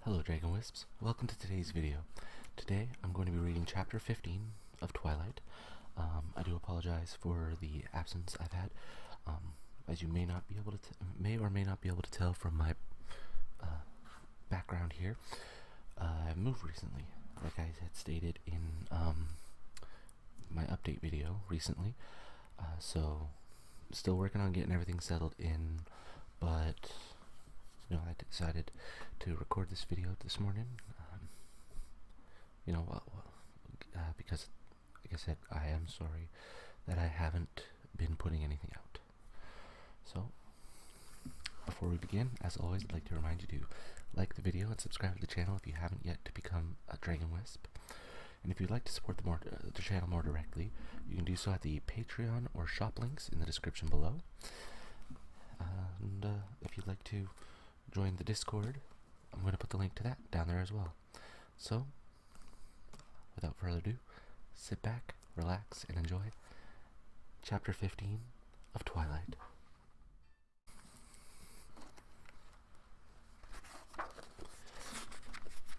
Hello Dragon Wisps, welcome to today's video. Today I'm going to be reading chapter 15 of Twilight. I do apologize for the absence I've had. As you may or may not be able to tell from my background here, I've moved recently, like I had stated in my update video recently. So still working on getting everything settled in, but I decided to record this video this morning. Because, like I said, I am sorry that I haven't been putting anything out. So, before we begin, as always, I'd like to remind you to like the video and subscribe to the channel if you haven't yet to become a Dragon Wisp. And if you'd like to support the channel more directly, you can do so at the Patreon or shop links in the description below. And if you'd like to join the Discord, I'm going to put the link to that down there as well. So, without further ado, sit back, relax, and enjoy Chapter 15 of Twilight.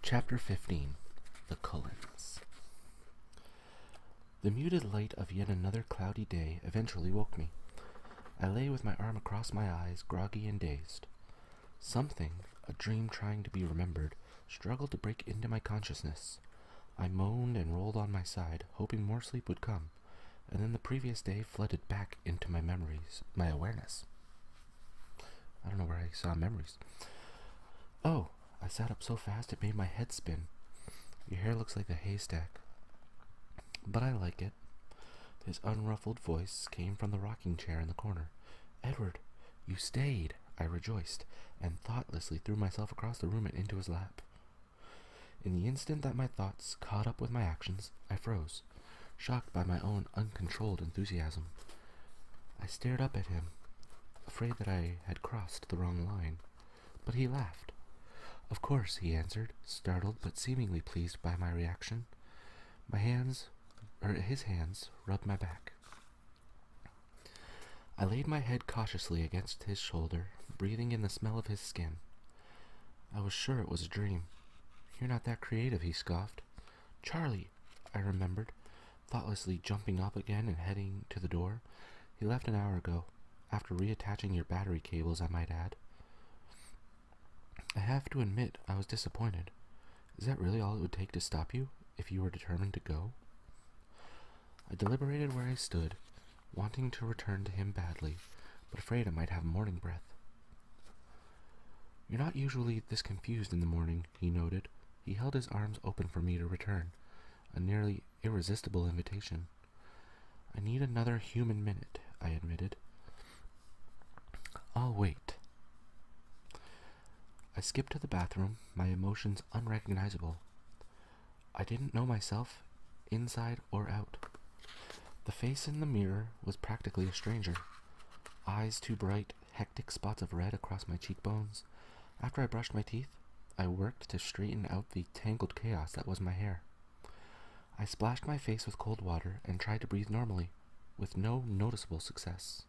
Chapter 15, The Cullens. The muted light of yet another cloudy day eventually woke me. I lay with my arm across my eyes, groggy and dazed. Something, a dream trying to be remembered, struggled to break into my consciousness. I moaned and rolled on my side, hoping more sleep would come, and then the previous day flooded back into my memories, my awareness. I don't know where I saw memories. Oh, I sat up so fast it made my head spin. Your hair looks like a haystack, but I like it. His unruffled voice came from the rocking chair in the corner. Edward, you stayed, I rejoiced, and thoughtlessly threw myself across the room and into his lap. In the instant that my thoughts caught up with my actions, I froze, shocked by my own uncontrolled enthusiasm. I stared up at him, afraid that I had crossed the wrong line, but he laughed. Of course, he answered, startled but seemingly pleased by my reaction. His hands rubbed my back. I laid my head cautiously against his shoulder, breathing in the smell of his skin. I was sure it was a dream. You're not that creative, he scoffed. Charlie, I remembered, thoughtlessly jumping up again and heading to the door. He left an hour ago, after reattaching your battery cables, I might add. I have to admit I was disappointed. Is that really all it would take to stop you, if you were determined to go? I deliberated where I stood, wanting to return to him badly, but afraid I might have morning breath. You're not usually this confused in the morning, he noted. He held his arms open for me to return, a nearly irresistible invitation. I need another human minute, I admitted. I'll wait. I skipped to the bathroom, my emotions unrecognizable. I didn't know myself, inside or out. The face in the mirror was practically a stranger. Eyes too bright, hectic spots of red across my cheekbones. After I brushed my teeth, I worked to straighten out the tangled chaos that was my hair. I splashed my face with cold water and tried to breathe normally, with no noticeable success.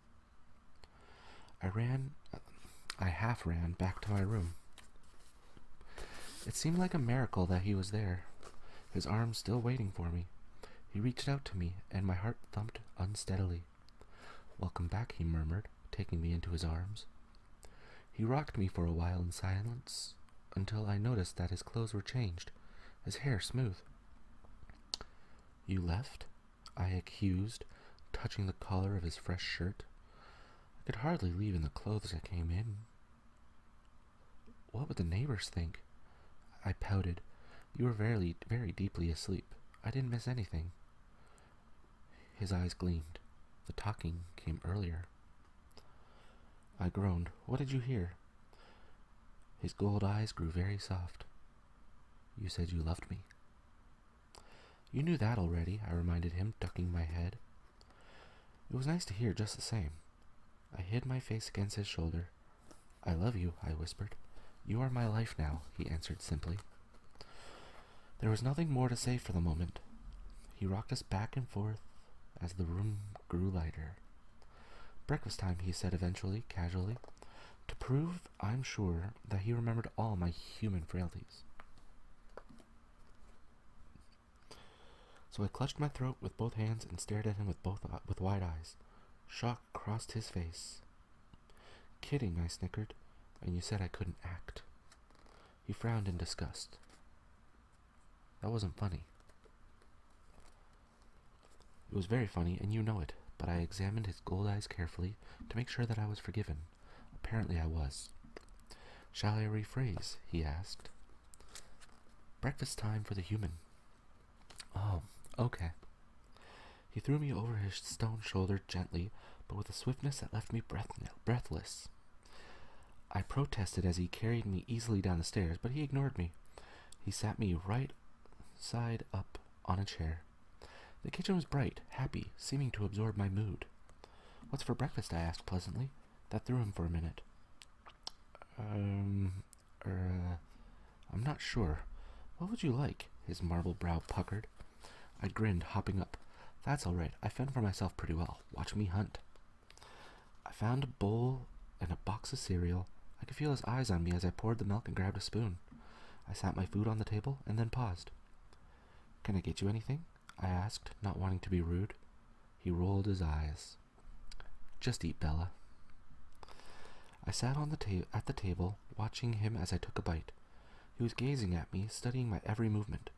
I half ran back to my room. It seemed like a miracle that he was there, his arms still waiting for me. He reached out to me, and my heart thumped unsteadily. Welcome back, he murmured, taking me into his arms. He rocked me for a while in silence, until I noticed that his clothes were changed, his hair smooth. You left? I accused, touching the collar of his fresh shirt. I could hardly leave in the clothes I came in. What would the neighbors think? I pouted. You were very, very deeply asleep. I didn't miss anything. His eyes gleamed. The talking came earlier. I groaned. What did you hear? His gold eyes grew very soft. You said you loved me. You knew that already, I reminded him, ducking my head. It was nice to hear just the same. I hid my face against his shoulder. I love you, I whispered. You are my life now, he answered simply. There was nothing more to say for the moment. He rocked us back and forth as the room grew lighter. Breakfast time, he said eventually, casually. to prove I'm sure that he remembered all my human frailties. So I clutched my throat with both hands and stared at him with wide eyes. Shock crossed his face. Kidding, I snickered, and you said I couldn't act. He frowned in disgust. That wasn't funny. It was very funny, and you know it, but I examined his gold eyes carefully to make sure that I was forgiven. Apparently I was. Shall I rephrase? He asked. Breakfast time for the human. Oh, okay. He threw me over his stone shoulder gently, but with a swiftness that left me breathless. I protested as he carried me easily down the stairs, but he ignored me. He sat me right side up on a chair. The kitchen was bright, happy, seeming to absorb my mood. What's for breakfast? I asked pleasantly. That threw him for a minute. I'm not sure. What would you like? His marble brow puckered. I grinned, hopping up. That's all right. I fend for myself pretty well. Watch me hunt. I found a bowl and a box of cereal. I could feel his eyes on me as I poured the milk and grabbed a spoon. I sat my food on the table and then paused. Can I get you anything? I asked, not wanting to be rude. He rolled his eyes. Just eat, Bella. I sat on at the table, watching him as I took a bite. He was gazing at me, studying my every movement.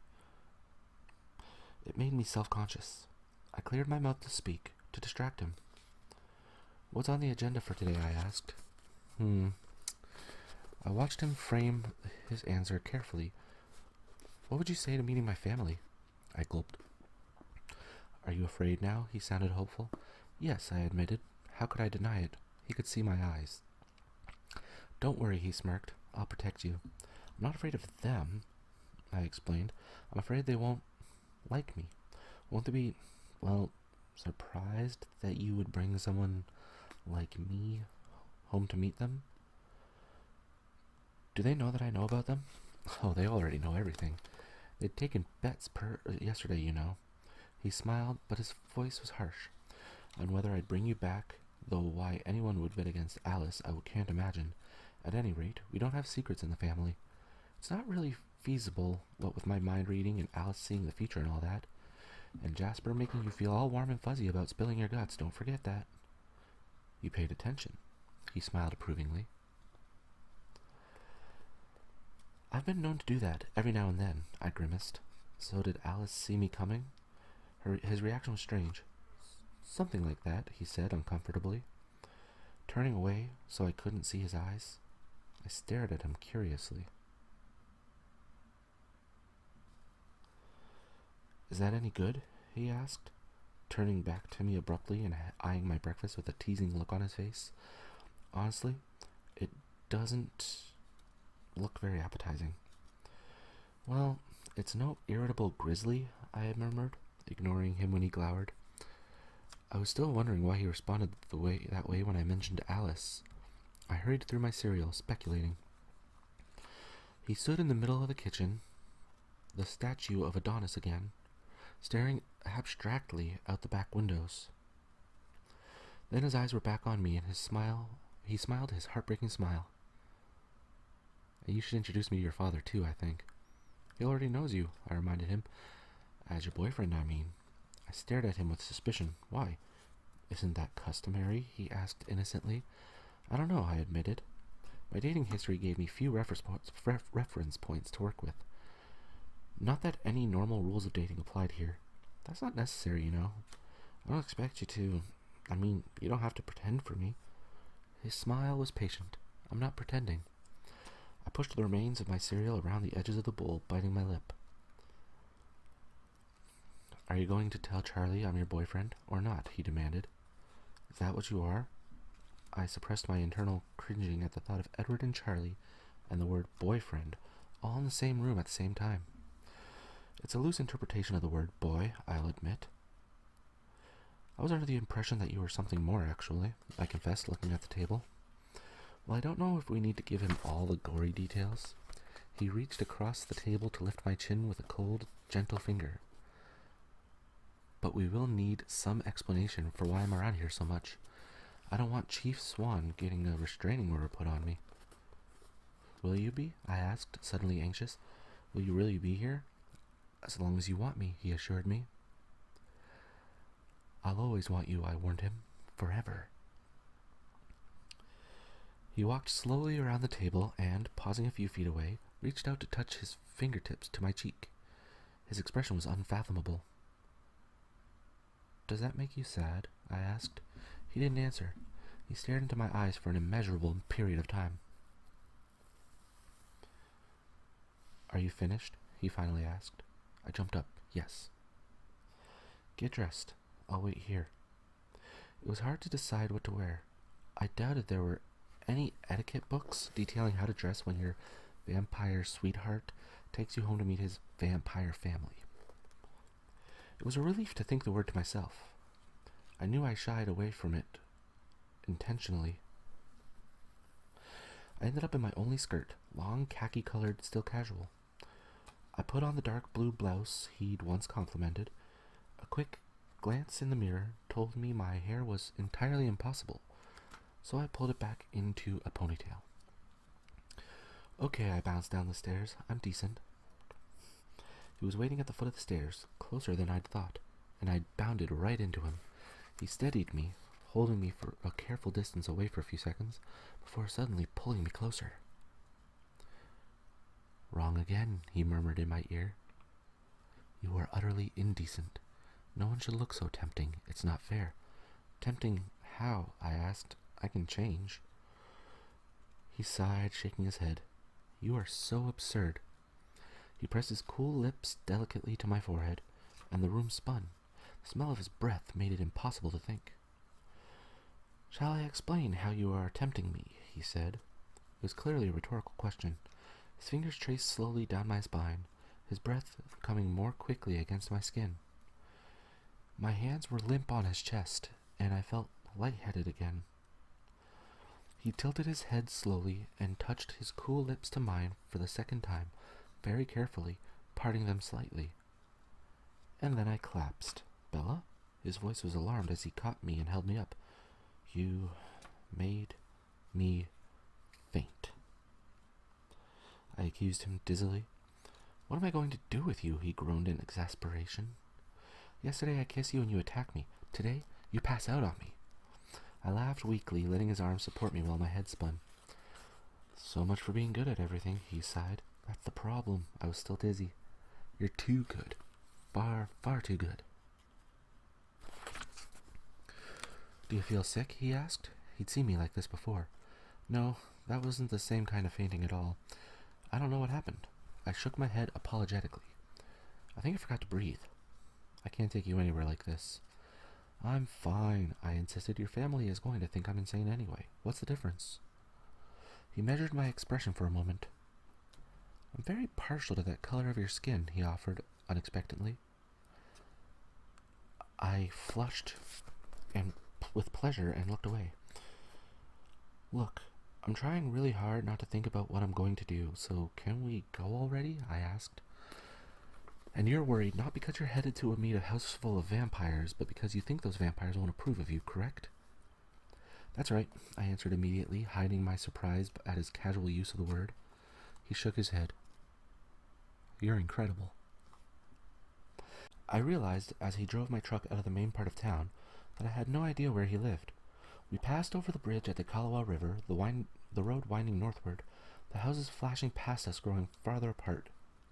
It made me self-conscious. I cleared my mouth to speak, to distract him. What's on the agenda for today? I asked. I watched him frame his answer carefully. What would you say to meeting my family? I gulped. Are you afraid now? He sounded hopeful. Yes, I admitted. How could I deny it? He could see my eyes. Don't worry, he smirked. I'll protect you. I'm not afraid of them, I explained. I'm afraid they won't like me. Won't they be, surprised that you would bring someone like me home to meet them? Do they know that I know about them? Oh, they already know everything. They'd taken bets yesterday, you know. He smiled, but his voice was harsh. On whether I'd bring you back, though why anyone would bet against Alice, I can't imagine. At any rate, we don't have secrets in the family. It's not really feasible, what with my mind reading and Alice seeing the future and all that. And Jasper making you feel all warm and fuzzy about spilling your guts, don't forget that. You paid attention. He smiled approvingly. I've been known to do that every now and then, I grimaced. So did Alice see me coming? His reaction was strange. Something like that, he said uncomfortably. Turning away so I couldn't see his eyes, I stared at him curiously. Is that any good? He asked, turning back to me abruptly and eyeing my breakfast with a teasing look on his face. Honestly, it doesn't look very appetizing. Well, it's no irritable grizzly, I murmured, ignoring him when he glowered. I was still wondering why he responded that way when I mentioned Alice. I hurried through my cereal, speculating. He stood in the middle of the kitchen, the statue of Adonis again, staring abstractly out the back windows. Then his eyes were back on me, and he smiled his heartbreaking smile. And you should introduce me to your father, too, I think. He already knows you, I reminded him. As your boyfriend, I mean. I stared at him with suspicion. Why? Isn't that customary? He asked innocently. I don't know, I admitted. My dating history gave me few reference points to work with. Not that any normal rules of dating applied here. That's not necessary, you know. I don't expect you to. You don't have to pretend for me. His smile was patient. I'm not pretending. I pushed the remains of my cereal around the edges of the bowl, biting my lip. Are you going to tell Charlie I'm your boyfriend, or not? He demanded. Is that what you are? I suppressed my internal cringing at the thought of Edward and Charlie and the word boyfriend all in the same room at the same time. It's a loose interpretation of the word boy, I'll admit. I was under the impression that you were something more, actually, I confessed, looking at the table. Well, I don't know if we need to give him all the gory details. He reached across the table to lift my chin with a cold, gentle finger. But we will need some explanation for why I'm around here so much. I don't want Chief Swan getting a restraining order put on me. Will you be? I asked, suddenly anxious. Will you really be here? As long as you want me, he assured me. I'll always want you, I warned him. Forever. He walked slowly around the table and, pausing a few feet away, reached out to touch his fingertips to my cheek. His expression was unfathomable. Does that make you sad? I asked. He didn't answer. He stared into my eyes for an immeasurable period of time. Are you finished? He finally asked. I jumped up. Yes. Get dressed. I'll wait here. It was hard to decide what to wear. I doubted there were any etiquette books detailing how to dress when your vampire sweetheart takes you home to meet his vampire family. It was a relief to think the word to myself. I knew I shied away from it intentionally. I ended up in my only skirt, long khaki-colored, still casual. I put on the dark blue blouse he'd once complimented. A quick glance in the mirror told me my hair was entirely impossible, so I pulled it back into a ponytail. Okay, I bounced down the stairs. I'm decent. He was waiting at the foot of the stairs, closer than I'd thought, and I bounded right into him. He steadied me, holding me for a careful distance away for a few seconds, before suddenly pulling me closer. Wrong again, he murmured in my ear. You are utterly indecent. No one should look so tempting. It's not fair. Tempting how? I asked. I can change. He sighed, shaking his head. You are so absurd. He pressed his cool lips delicately to my forehead, and the room spun. The smell of his breath made it impossible to think. Shall I explain how you are tempting me? He said. It was clearly a rhetorical question. His fingers traced slowly down my spine, his breath coming more quickly against my skin. My hands were limp on his chest, and I felt lightheaded again. He tilted his head slowly and touched his cool lips to mine for the second time, very carefully, parting them slightly. And then I collapsed. Bella? His voice was alarmed as he caught me and held me up. You made me faint. I accused him dizzily. What am I going to do with you? He groaned in exasperation. Yesterday I kiss you and you attack me. Today you pass out on me. I laughed weakly, letting his arms support me while my head spun. So much for being good at everything, he sighed. That's the problem. I was still dizzy. You're too good. Far, far too good. Do you feel sick? He asked. He'd seen me like this before. No, that wasn't the same kind of fainting at all. I don't know what happened. I shook my head apologetically. I think I forgot to breathe. I can't take you anywhere like this. I'm fine, I insisted. Your family is going to think I'm insane anyway. What's the difference? He measured my expression for a moment. I'm very partial to that color of your skin, he offered unexpectedly. I flushed and with pleasure and looked away. Look, I'm trying really hard not to think about what I'm going to do, so can we go already? I asked. And you're worried not because you're headed to meet a house full of vampires, but because you think those vampires won't approve of you, correct? That's right, I answered immediately, hiding my surprise at his casual use of the word. He shook his head. You're incredible. I realized as he drove my truck out of the main part of town that I had no idea where he lived. We passed over the bridge at the Kalawa River, the road winding northward, the houses flashing past us growing farther apart,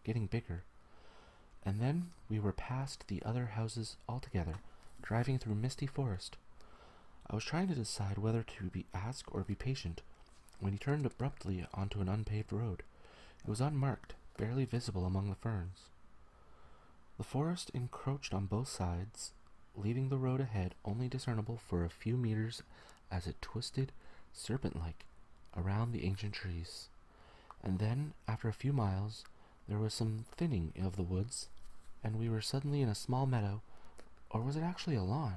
getting bigger. And then we were past the other houses altogether, driving through misty forest. I was trying to decide whether to ask or be patient, when he turned abruptly onto an unpaved road. It was unmarked, barely visible among the ferns. The forest encroached on both sides, leaving the road ahead only discernible for a few meters as it twisted, serpent-like, around the ancient trees. And then, after a few miles, there was some thinning of the woods, and we were suddenly in a small meadow, or was it actually a lawn?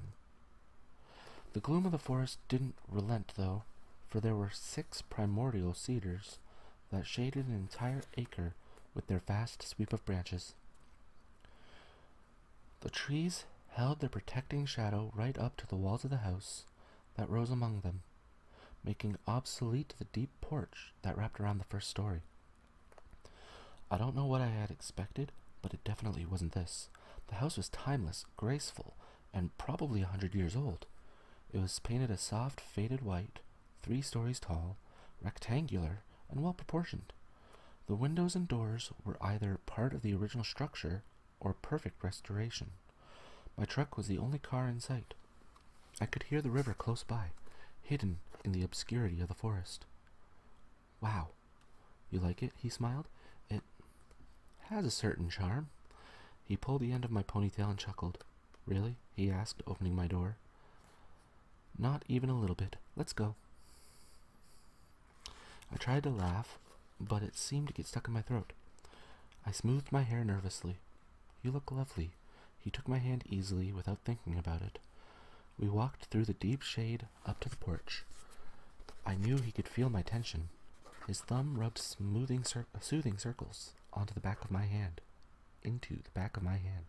The gloom of the forest didn't relent, though, for there were 6 primordial cedars that shaded an entire acre with their vast sweep of branches. The trees held their protecting shadow right up to the walls of the house, that rose among them, making obsolete the deep porch that wrapped around the first story. I don't know what I had expected, but it definitely wasn't this. The house was timeless, graceful, and probably 100 years old. It was painted a soft, faded white, 3 stories tall, rectangular, and well proportioned. The windows and doors were either part of the original structure or perfect restoration. My truck was the only car in sight. I could hear the river close by, hidden in the obscurity of the forest. Wow. You like it? He smiled. It has a certain charm. He pulled the end of my ponytail and chuckled. Really? He asked, opening my door. Not even a little bit. Let's go. I tried to laugh, but it seemed to get stuck in my throat. I smoothed my hair nervously. You look lovely. He took my hand easily without thinking about it. We walked through the deep shade up to the porch. I knew he could feel my tension. His thumb rubbed soothing circles onto the back of my hand. Into the back of my hand.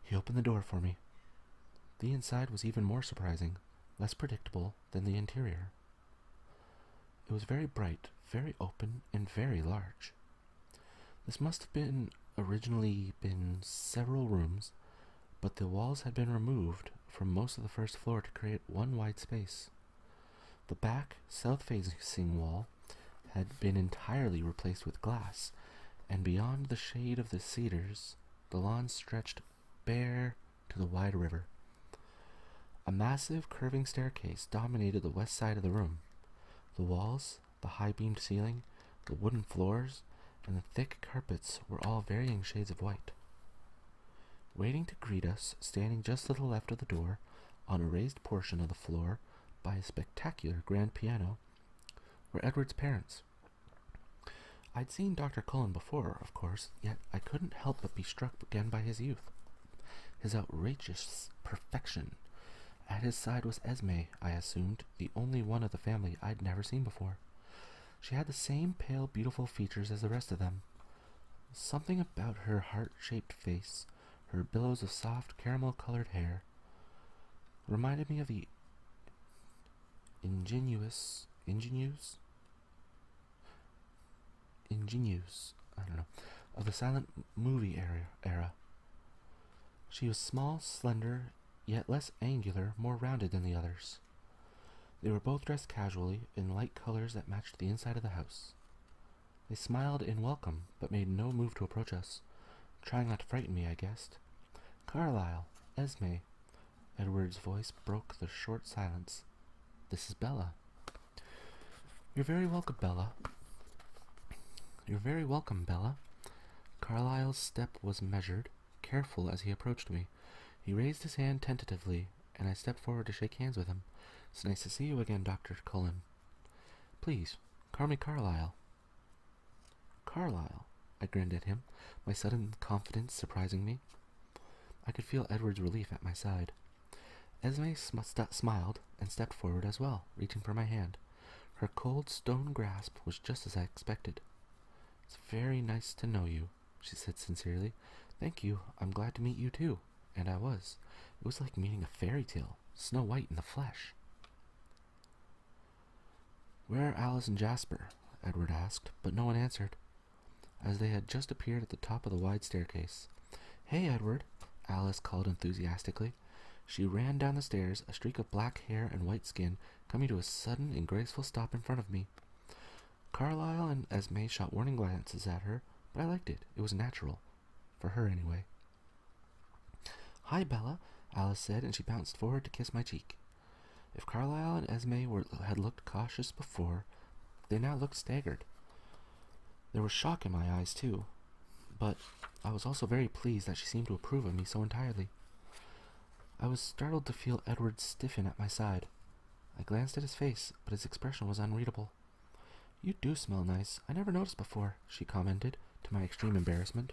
He opened the door for me. The inside was even more surprising, less predictable than the interior. It was very bright, very open, and very large. This must have originally been several rooms, but the walls had been removed from most of the first floor to create one wide space. The back, south-facing wall had been entirely replaced with glass, and beyond the shade of the cedars, the lawn stretched bare to the wide river. A massive curving staircase dominated the west side of the room. The walls, the high-beamed ceiling, the wooden floors, and the thick carpets were all varying shades of white. Waiting to greet us, standing just to the left of the door, on a raised portion of the floor, by a spectacular grand piano, were Edward's parents. I'd seen Dr. Cullen before, of course, yet I couldn't help but be struck again by his youth, his outrageous perfection. At his side was Esme, I assumed, the only one of the family I'd never seen before. She had the same pale, beautiful features as the rest of them. Something about her heart-shaped face, her billows of soft, caramel-colored hair, reminded me of the ingenuous, of the silent movie era. She was small, slender, yet less angular, more rounded than the others. They were both dressed casually, in light colors that matched the inside of the house. They smiled in welcome, but made no move to approach us, trying not to frighten me, I guessed. Carlyle, Esme. Edward's voice broke the short silence. This is Bella. You're very welcome, Bella. You're very welcome, Bella. Carlyle's step was measured, careful as he approached me. He raised his hand tentatively, and I stepped forward to shake hands with him. It's nice to see you again, Dr. Cullen. Please, call me Carlyle. Carlyle, I grinned at him, my sudden confidence surprising me. I could feel Edward's relief at my side. Esme smiled and stepped forward as well, reaching for my hand. Her cold stone grasp was just as I expected. It's very nice to know you, she said sincerely. Thank you. I'm glad to meet you too. And I was. It was like meeting a fairy tale, Snow White in the flesh. Where are Alice and Jasper? Edward asked, but no one answered, as they had just appeared at the top of the wide staircase. Hey, Edward, Alice called enthusiastically. She ran down the stairs, a streak of black hair and white skin coming to a sudden and graceful stop in front of me. Carlyle and Esme shot warning glances at her, but I liked it. It was natural. For her, anyway. Hi, Bella, Alice said, and she bounced forward to kiss my cheek. If Carlyle and Esme had looked cautious before, they now looked staggered. There was shock in my eyes, too, but I was also very pleased that she seemed to approve of me so entirely. I was startled to feel Edward stiffen at my side. I glanced at his face, but his expression was unreadable. You do smell nice. I never noticed before, she commented, to my extreme embarrassment.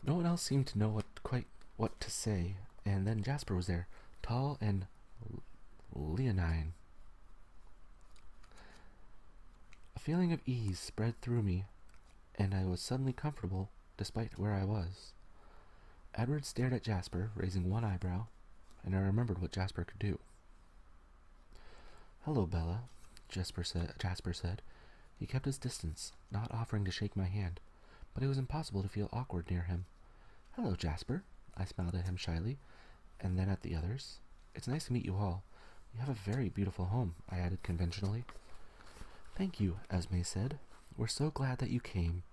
No one else seemed to know quite what to say, and then Jasper was there, tall and leonine. A feeling of ease spread through me, and I was suddenly comfortable, despite where I was. Edward stared at Jasper, raising one eyebrow. and I remembered what Jasper could do. "Hello, Bella," Jasper said. He kept his distance, not offering to shake my hand, but it was impossible to feel awkward near him. "Hello, Jasper," I smiled at him shyly, and then at the others. "It's nice to meet you all. You have a very beautiful home," I added conventionally. "Thank you," Esme said. "We're so glad that you came."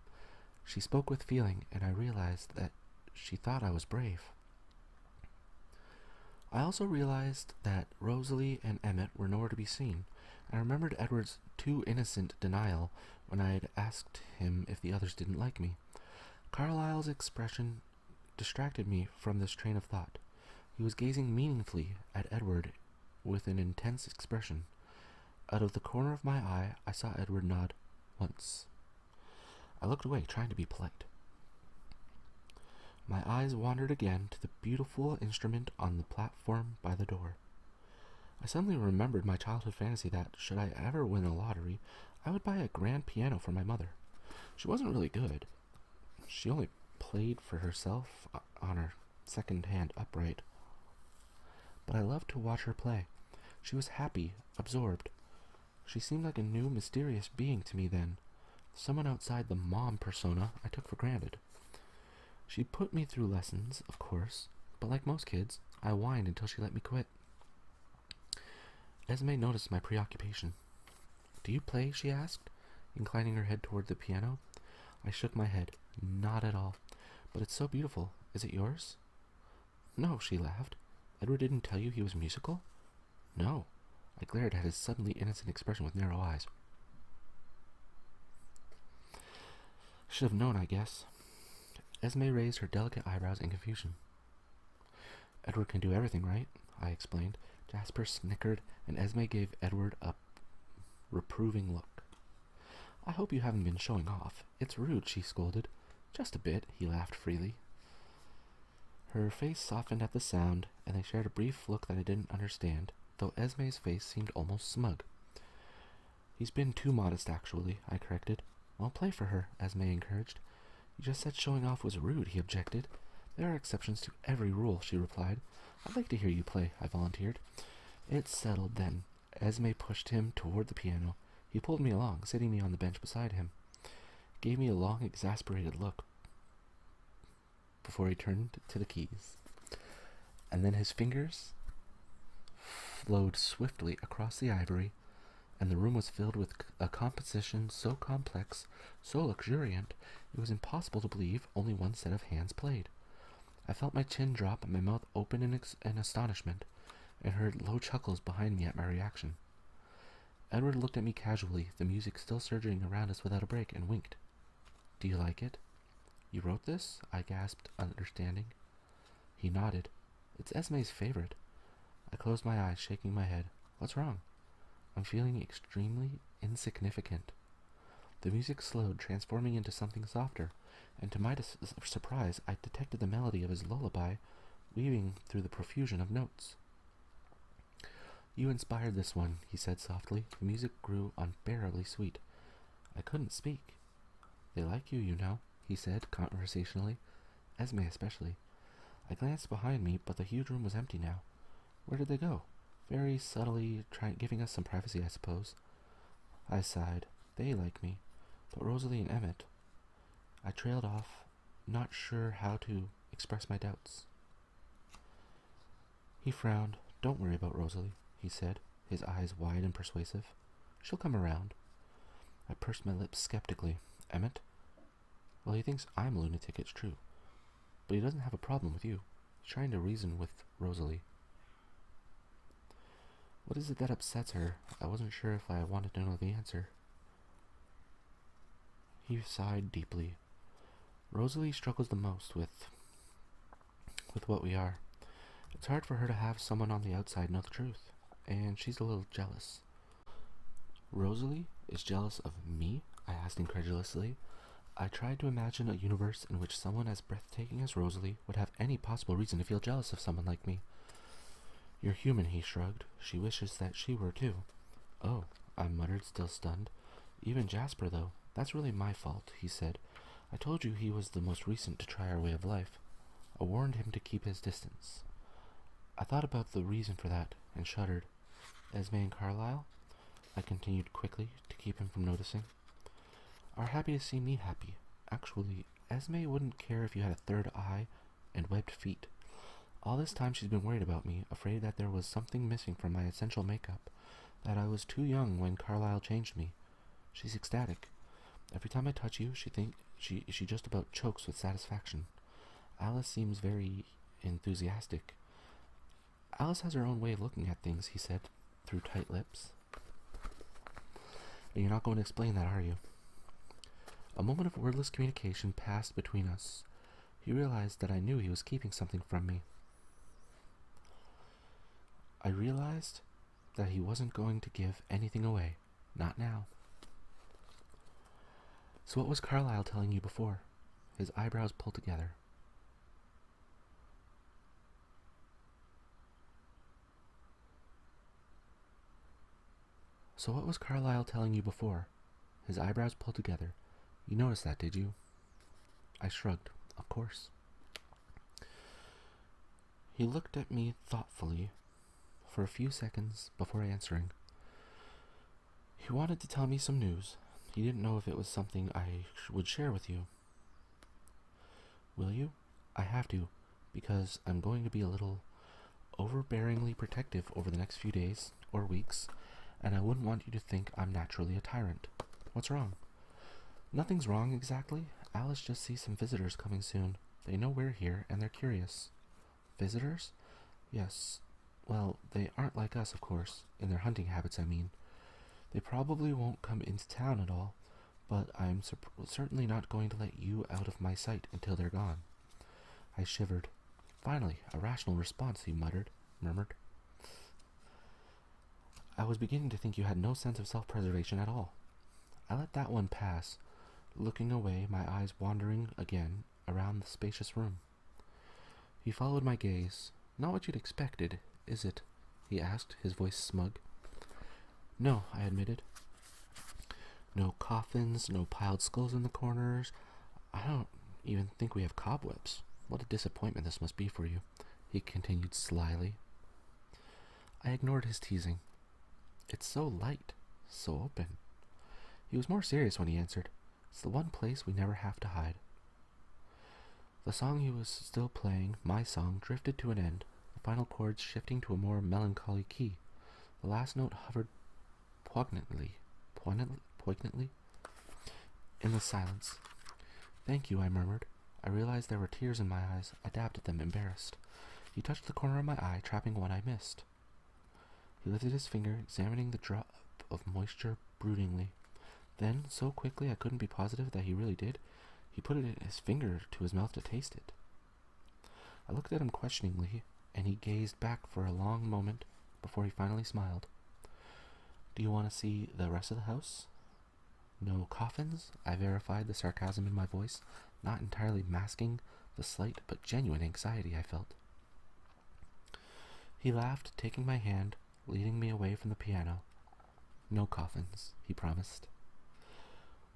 She spoke with feeling, and I realized that she thought I was brave. I also realized that Rosalie and Emmett were nowhere to be seen. I remembered Edward's too innocent denial when I had asked him if the others didn't like me. Carlyle's expression distracted me from this train of thought. He was gazing meaningfully at Edward with an intense expression. Out of the corner of my eye, I saw Edward nod once. I looked away, trying to be polite. My eyes wandered again to the beautiful instrument on the platform by the door. I suddenly remembered my childhood fantasy that, should I ever win the lottery, I would buy a grand piano for my mother. She wasn't really good. She only played for herself on her second-hand upright. But I loved to watch her play. She was happy, absorbed. She seemed like a new, mysterious being to me then, someone outside the mom persona I took for granted. She put me through lessons, of course, but like most kids, I whined until she let me quit. Esme noticed my preoccupation. "Do you play?" she asked, inclining her head toward the piano. I shook my head. "Not at all. But it's so beautiful. Is it yours?" "No," she laughed. "Edward didn't tell you he was musical?" "No." I glared at his suddenly innocent expression with narrow eyes. "Should have known, I guess." Esme raised her delicate eyebrows in confusion. "Edward can do everything, right?" I explained. Jasper snickered, and Esme gave Edward a reproving look. "I hope you haven't been showing off. It's rude," she scolded. "Just a bit," he laughed freely. Her face softened at the sound, and they shared a brief look that I didn't understand, though Esme's face seemed almost smug. "He's been too modest, actually," I corrected. "I'll play for her," Esme encouraged. "You just said showing off was rude," he objected. "There are exceptions to every rule," she replied. "I'd like to hear you play," I volunteered. "It's settled, then." Esme pushed him toward the piano. He pulled me along, sitting me on the bench beside him. He gave me a long, exasperated look before he turned to the keys. And then his fingers flowed swiftly across the ivory, and the room was filled with a composition so complex, so luxuriant, it was impossible to believe only one set of hands played. I felt my chin drop and my mouth open in astonishment, and heard low chuckles behind me at my reaction. Edward looked at me casually, the music still surging around us without a break, and winked. "Do you like it?" "You wrote this?" I gasped, understanding. He nodded. "It's Esme's favorite." I closed my eyes, shaking my head. "What's wrong?" "I'm feeling extremely insignificant." The music slowed, transforming into something softer, and to my surprise, I detected the melody of his lullaby weaving through the profusion of notes. "You inspired this one," he said softly. The music grew unbearably sweet. I couldn't speak. "They like you, you know," he said conversationally. "Esme especially." I glanced behind me, but the huge room was empty now. Where did they go? Very subtly giving us some privacy, I suppose. I sighed. They like me. But Rosalie and Emmett. I trailed off, not sure how to express my doubts. He frowned. "Don't worry about Rosalie," he said, his eyes wide and persuasive. "She'll come around." I pursed my lips skeptically. "Emmett?" "Well, he thinks I'm a lunatic, it's true. But he doesn't have a problem with you. He's trying to reason with Rosalie." "What is it that upsets her?" I wasn't sure if I wanted to know the answer. He sighed deeply. "Rosalie struggles the most with what we are. It's hard for her to have someone on the outside know the truth, and she's a little jealous." "Rosalie is jealous of me?" I asked incredulously. I tried to imagine a universe in which someone as breathtaking as Rosalie would have any possible reason to feel jealous of someone like me. "You're human," he shrugged. "She wishes that she were too." "Oh," I muttered, still stunned. "Even Jasper, though. That's really my fault," he said. "I told you he was the most recent to try our way of life. I warned him to keep his distance." I thought about the reason for that and shuddered. Esme and Carlyle, I continued quickly to keep him from noticing, are happy to see me happy. Actually, Esme wouldn't care if you had a third eye and webbed feet. All this time she's been worried about me, afraid that there was something missing from my essential makeup, that I was too young when Carlyle changed me. She's ecstatic. Every time I touch you, she just about chokes with satisfaction. Alice seems very enthusiastic. Alice has her own way of looking at things, he said, through tight lips. And you're not going to explain that, are you? A moment of wordless communication passed between us. He realized that I knew he was keeping something from me. I realized that he wasn't going to give anything away. Not now. So what was Carlyle telling you before? His eyebrows pulled together. So what was Carlyle telling you before? His eyebrows pulled together. You noticed that, did you? I shrugged. Of course. He looked at me thoughtfully for a few seconds before answering. He wanted to tell me some news. He didn't know if it was something I would share with you. Will you? I have to, because I'm going to be a little overbearingly protective over the next few days or weeks, and I wouldn't want you to think I'm naturally a tyrant. What's wrong? Nothing's wrong exactly. Alice just sees some visitors coming soon. They know we're here, and they're curious. Visitors? Yes. Well, they aren't like us, of course. In their hunting habits, I mean. They probably won't come into town at all, but I'm certainly not going to let you out of my sight until they're gone. I shivered. Finally, a rational response, he murmured. I was beginning to think you had no sense of self-preservation at all. I let that one pass, looking away, my eyes wandering again around the spacious room. He followed my gaze. Not what you'd expected, is it? He asked, his voice smug. No, I admitted. No coffins, no piled skulls in the corners. I don't even think we have cobwebs. What a disappointment this must be for you, he continued slyly. I ignored his teasing. It's so light, so open. He was more serious when he answered. It's the one place we never have to hide. The song he was still playing, my song, drifted to an end, the final chords shifting to a more melancholy key. The last note hovered poignantly in the silence. Thank you, I murmured. I realized there were tears in my eyes. I dabbed at them, embarrassed. He touched the corner of my eye, trapping one I missed. He lifted his finger, examining the drop of moisture broodingly. Then, so quickly I couldn't be positive that he really did, he put his finger to his mouth to taste it. I looked at him questioningly, and he gazed back for a long moment before he finally smiled. Do you want to see the rest of the house? No coffins? I verified, the sarcasm in my voice, not entirely masking the slight but genuine anxiety I felt. He laughed, taking my hand, leading me away from the piano. No coffins, he promised.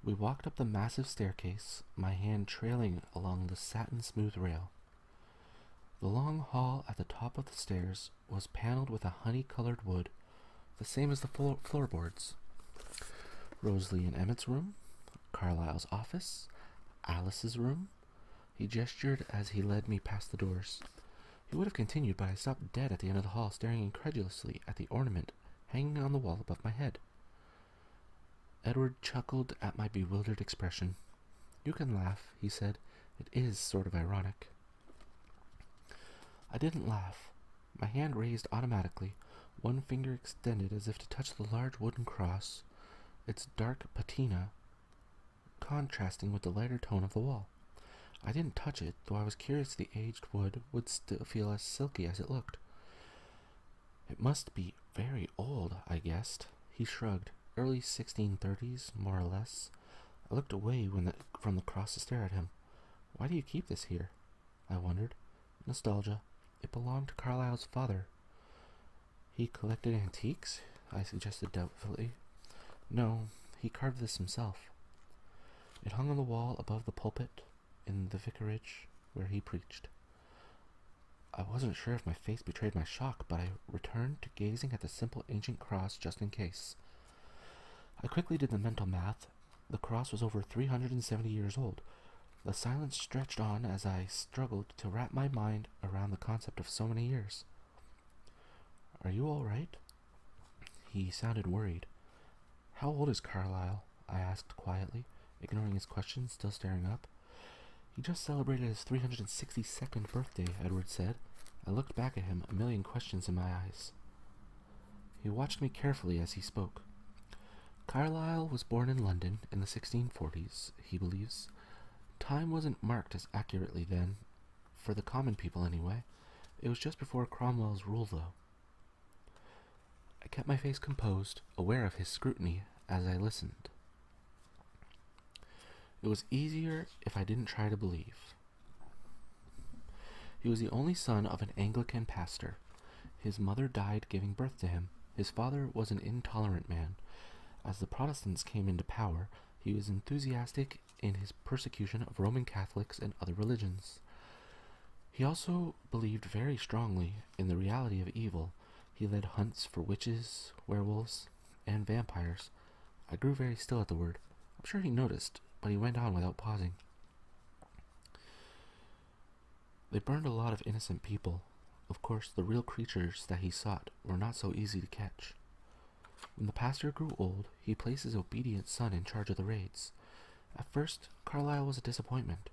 We walked up the massive staircase, my hand trailing along the satin-smooth rail. The long hall at the top of the stairs was paneled with a honey-colored wood, the same as the floorboards. Rosalie and Emmett's room, Carlyle's office, Alice's room. He gestured as he led me past the doors. He would have continued, but I stopped dead at the end of the hall, staring incredulously at the ornament hanging on the wall above my head. Edward chuckled at my bewildered expression. You can laugh, he said. It is sort of ironic. I didn't laugh. My hand raised automatically, one finger extended as if to touch the large wooden cross, its dark patina contrasting with the lighter tone of the wall. I didn't touch it, though I was curious the aged wood would still feel as silky as it looked. It must be very old, I guessed. He shrugged. Early 1630s, more or less. I looked away from the cross to stare at him. Why do you keep this here? I wondered. Nostalgia. It belonged to Carlyle's father. He collected antiques? I suggested doubtfully. No, he carved this himself. It hung on the wall above the pulpit in the vicarage where he preached. I wasn't sure if my face betrayed my shock, but I returned to gazing at the simple ancient cross just in case. I quickly did the mental math. The cross was over 370 years old. The silence stretched on as I struggled to wrap my mind around the concept of so many years. Are you all right? He sounded worried. How old is Carlyle? I asked quietly, ignoring his question, still staring up. He just celebrated his 362nd birthday, Edward said. I looked back at him, a million questions in my eyes. He watched me carefully as he spoke. Carlyle was born in London in the 1640s, he believes. Time wasn't marked as accurately then, for the common people anyway. It was just before Cromwell's rule, though. I kept my face composed, aware of his scrutiny as I listened. It was easier if I didn't try to believe. He was the only son of an Anglican pastor. His mother died giving birth to him. His father was an intolerant man. As the Protestants came into power, he was enthusiastic in his persecution of Roman Catholics and other religions. He also believed very strongly in the reality of evil. He led hunts for witches, werewolves, and vampires. I grew very still at the word. I'm sure he noticed, but he went on without pausing. They burned a lot of innocent people. Of course, the real creatures that he sought were not so easy to catch. When the pastor grew old, he placed his obedient son in charge of the raids. At first, Carlyle was a disappointment.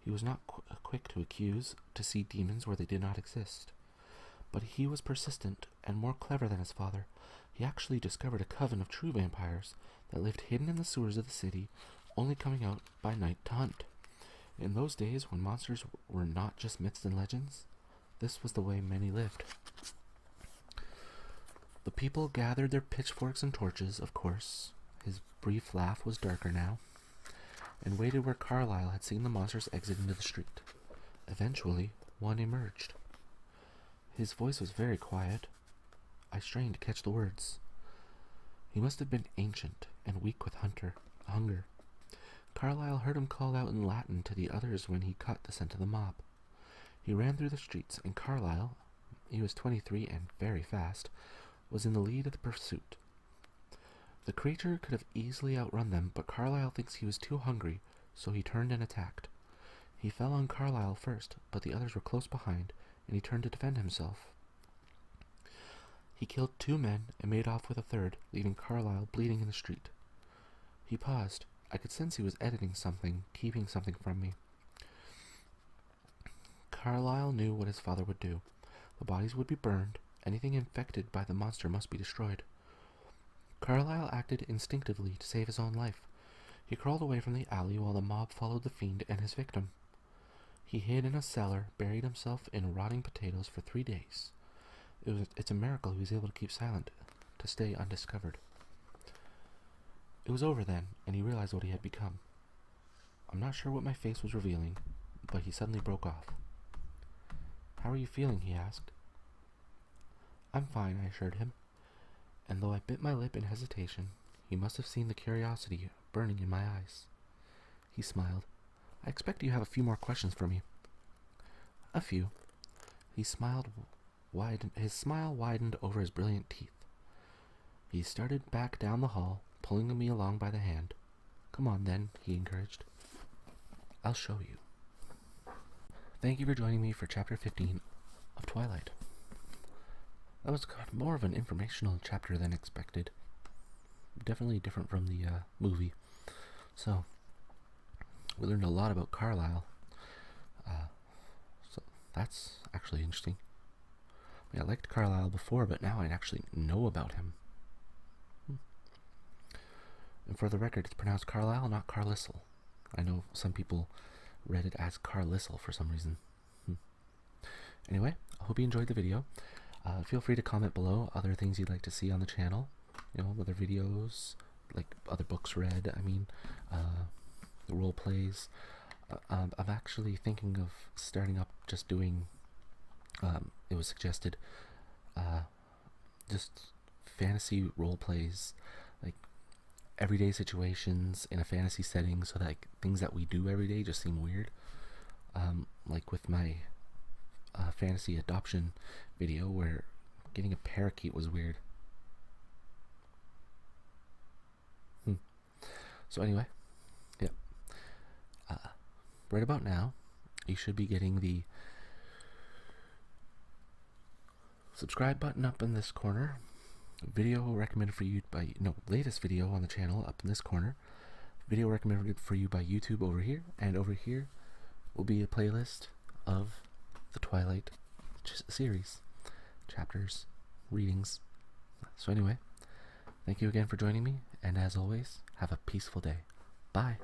He was not quick to accuse, to see demons where they did not exist. But he was persistent and more clever than his father. He actually discovered a coven of true vampires that lived hidden in the sewers of the city, only coming out by night to hunt. In those days, when monsters were not just myths and legends, this was the way many lived. The people gathered their pitchforks and torches, of course. His brief laugh was darker now, and waited where Carlyle had seen the monsters exit into the street. Eventually, one emerged. His voice was very quiet. I strained to catch the words. He must have been ancient and weak with hunger. Carlyle heard him call out in Latin to the others when he caught the scent of the mob. He ran through the streets, and Carlyle, he was 23 and very fast, was in the lead of the pursuit. The creature could have easily outrun them, but Carlyle thinks he was too hungry, so he turned and attacked. He fell on Carlyle first, but the others were close behind, and he turned to defend himself. He killed 2 men and made off with a third, leaving Carlyle bleeding in the street. He paused. I could sense he was editing something, keeping something from me. Carlyle knew what his father would do. The bodies would be burned. Anything infected by the monster must be destroyed. Carlyle acted instinctively to save his own life. He crawled away from the alley while the mob followed the fiend and his victim. He hid in a cellar, buried himself in rotting potatoes for 3 days. It's a miracle he was able to keep silent, to stay undiscovered. It was over then, and he realized what he had become. I'm not sure what my face was revealing, but he suddenly broke off. How are you feeling? He asked. I'm fine, I assured him, and though I bit my lip in hesitation, he must have seen the curiosity burning in my eyes. He smiled. I expect you have a few more questions for me. A few. His smile widened over his brilliant teeth. He started back down the hall, pulling me along by the hand. Come on, then, he encouraged. I'll show you. Thank you for joining me for Chapter 15 of Twilight. That was more of an informational chapter than expected. Definitely different from the movie. So, we learned a lot about Carlyle. So, that's actually interesting. I mean, I liked Carlyle before, but now I actually know about him. And for the record, it's pronounced Carlyle, not Carlisle. I know some people read it as Carlisle for some reason. Anyway, I hope you enjoyed the video. Feel free to comment below other things you'd like to see on the channel. You know, other videos, like other books read, the role plays. I'm actually thinking of starting up just doing, it was suggested, just fantasy role plays, like everyday situations in a fantasy setting, so that like, things that we do every day just seem weird. Like with my fantasy adoption video where getting a parakeet was weird. So anyway, yeah. Right about now, you should be getting the subscribe button up in this corner. Video recommended for you by latest video on the channel up in this corner. Video recommended for you by YouTube over here, and over here will be a playlist of the Twilight series, chapters, readings. So anyway, thank you again for joining me, and as always, have a peaceful day. Bye.